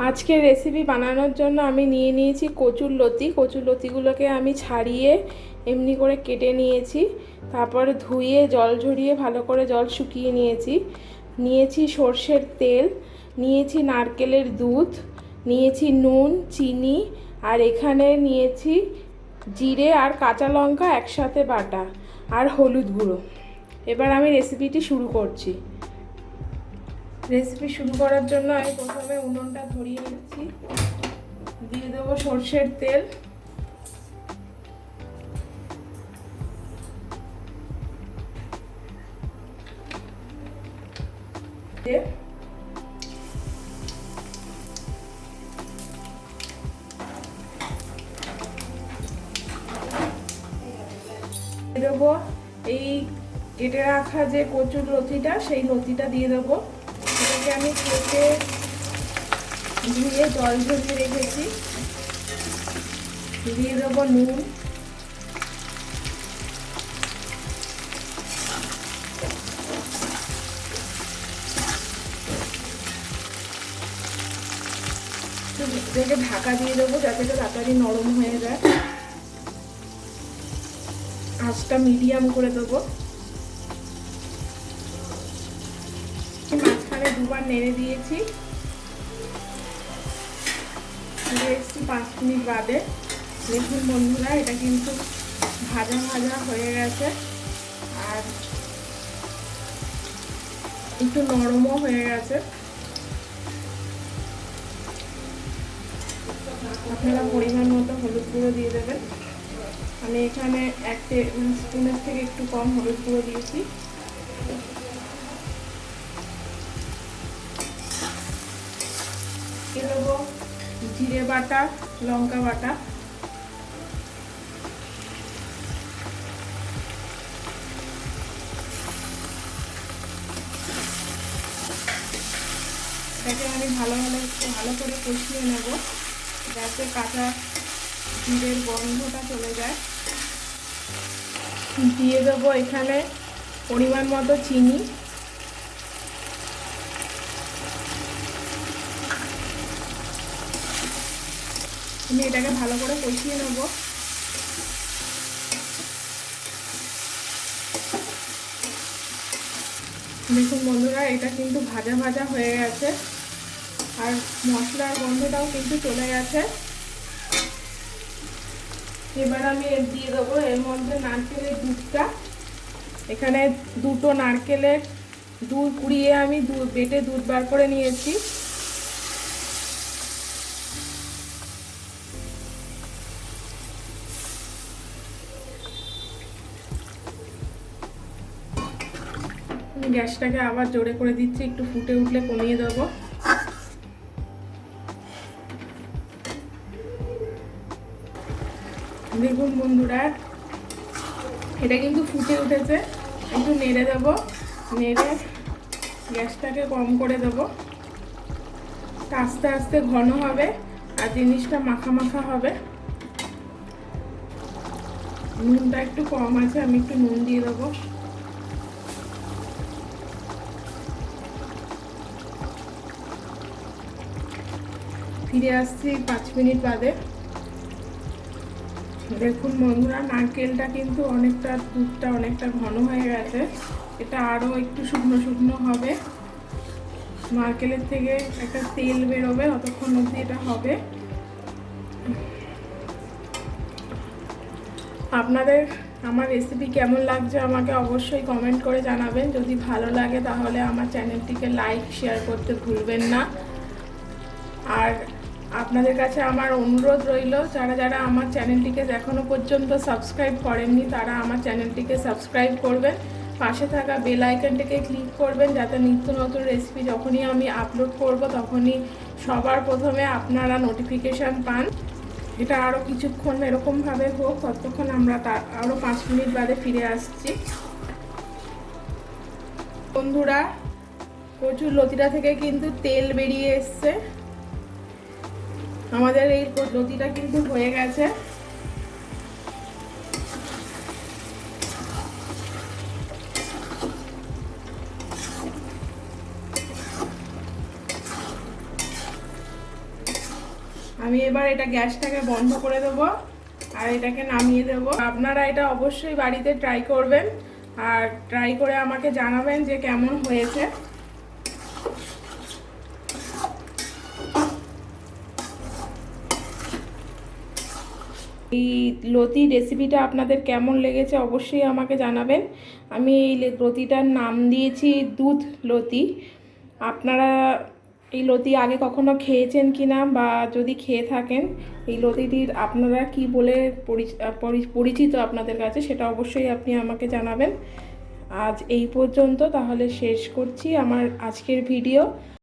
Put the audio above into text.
আজকে রেসিপি বানানোর জন্য আমি নিয়ে নিয়েছি কচুর লতি। কচুর লতিগুলোকে আমি ছাড়িয়ে এমনি করে কেটে নিয়েছি, তারপরে ধুয়ে জল ঝরিয়ে ভালো করে জল শুকিয়ে নিয়েছি। নিয়েছি সর্ষের তেল, নিয়েছি নারকেলের দুধ, নিয়েছি নুন, চিনি, আর এখানে নিয়েছি জিরে আর কাঁচা লঙ্কা একসাথে বাটা, আর হলুদ গুঁড়ো। এবার আমি রেসিপিটি শুরু করছি। রেসিপি শুরু করার জন্য আমি প্রথমে উনুনটা ধরিয়ে নিচ্ছি। দিয়ে দেবো সর্ষের তেল, দিয়ে দেবো এই কেটে রাখা যে কচুর লতিটা, সেই লতিটা দিয়ে দেবো। এটাকে আমি কেটে ধুয়ে জল ঝরিয়ে রেখেছি। দিয়ে দেবো নুন, এটাকে ঢাকা দিয়ে দেবো যাতে এটা তাড়াতাড়ি নরম হয়ে যায়। আঁচটা মিডিয়াম করে দেবো। মাঝখানে দুবার নেড়ে দিয়েছি, ফিরে এসেছি 5 মিনিট বাদে। দেখুন বন্ধুরা, এটা কিন্তু ভাজা ভাজা হয়ে গেছে আর একটু নরমও হয়ে গেছে। আপনারা পরিমাণ মতো হলুদ গুঁড়ো দিয়ে দেবেন। আমি এখানে 1 টেবিল স্পুনের থেকে একটু কম হলুদ গুঁড়ো দিয়েছি। দিয়ে দেবো জিরে বাটা, লঙ্কা বাটা, এটাকে আমি ভালো করে কষিয়ে নেব যাতে কাঁচা জিরের গন্ধটা চলে যায়। দিয়ে দেবো এখানে পরিমাণ মতো চিনি, আমি এটাকে ভালো করে কষিয়ে নেব। দেখুন বন্ধুরা, এটা কিন্তু ভাজা ভাজা হয়ে গেছে আর মশলার গন্ধটাও কিন্তু চলে গেছে। এবার আমি দিয়ে দেবো এর মধ্যে নারকেলের দুধটা। এখানে 2টো নারকেলের দুধ কুড়িয়ে আমি বেটে দুধ বার করে নিয়েছি। গ্যাসটাকে আবার জোরে করে দিচ্ছি, একটু ফুটে উঠলে কমিয়ে দেবো। দেখুন বন্ধুরা, এটা কিন্তু ফুটে উঠেছে। একটু নেড়ে দেবো, নেড়ে গ্যাসটাকে কম করে দেবো। আস্তে আস্তে ঘন হবে আর জিনিসটা মাখা মাখা হবে। নুনটা একটু কম আছে, আমি একটু নুন দিয়ে দেবো। ফিরে আসছি 5 মিনিট বাদে। দেখুন বন্ধুরা, নারকেলটা কিন্তু দুধটা অনেকটা ঘন হয়ে গেছে। এটা আরও একটু শুকনো শুকনো হবে। নারকেলের থেকে একটা তেল বেরোবে, ততক্ষণ অবধি এটা হবে। আপনাদের আমার রেসিপি কেমন লাগছে আমাকে অবশ্যই কমেন্ট করে জানাবেন। যদি ভালো লাগে তাহলে আমার চ্যানেলটিকে লাইক শেয়ার করতে ভুলবেন না। আর আপনাদের কাছে আমার অনুরোধ রইল, যারা যারা আমার চ্যানেলটিকে এখনও পর্যন্ত সাবস্ক্রাইব করেননি তারা আমার চ্যানেলটিকে সাবস্ক্রাইব করবেন। পাশে থাকা বেল আইকনটিকে ক্লিক করবেন যাতে নিত্য নতুন রেসিপি যখনই আমি আপলোড করব তখনই সবার প্রথমে আপনারা নোটিফিকেশান পান। এটা আরও কিছুক্ষণ এরকমভাবে হোক, ততক্ষণ আমরা আরও 5 মিনিট বাদে ফিরে আসছি। বন্ধুরা, কচুর লতিটা থেকে কিন্তু তেল বেরিয়ে এসছে। আমাদের এই লতিটা কিন্তু হয়ে গেছে। আমি এবার এটা গ্যাসটাকে বন্ধ করে দেবো আর এটাকে নামিয়ে দেব। আপনারা এটা অবশ্যই বাড়িতে ট্রাই করবেন আর ট্রাই করে আমাকে জানাবেন যে কেমন হয়েছে। এই লতি রেসিপিটা আপনাদের কেমন লেগেছে অবশ্যই আমাকে জানাবেন। আমি এই লতিটার নাম দিয়েছি দুধ লতি। আপনারা এই লতি আগে কখনো খেয়েছেন কি না, বা যদি খেয়ে থাকেন এই লতিটির আপনারা কি বলে পরিচিত আপনাদের কাছে, সেটা অবশ্যই আপনি আমাকে জানাবেন। আজ এই পর্যন্ত, তাহলে শেষ করছি আমার আজকের ভিডিও।